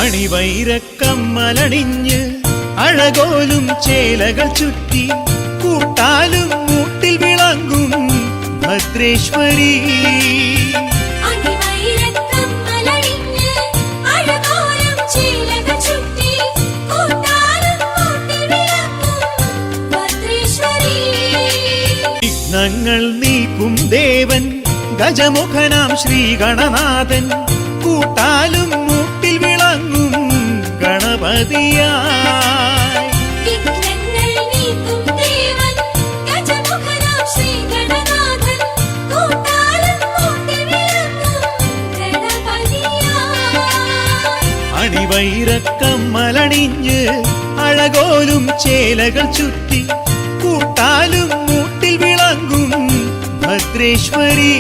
അണിവൈരക്കമ്മലണിഞ്ഞ് അഴകോലും ചേലകൾ ചുറ്റി കൂട്ടാലും മൂട്ടിൽ വിളങ്ങും ഭദ്രേശ്വരി. വിഘ്നങ്ങൾ നീക്കും ദേവൻ ഗജമുഖനാം ശ്രീഗണനാഥൻ കൂട്ടാലും മൂട്ടിൽ വിളങ്ങും ഗണപതിയായി. അണിവൈരക്കമ്മലണിഞ്ഞ് അഴകോലും ചേലകൾ ചുറ്റി കൂട്ടാലും മൂട്ടിൽ വിളങ്ങും ഭദ്രേശ്വരി.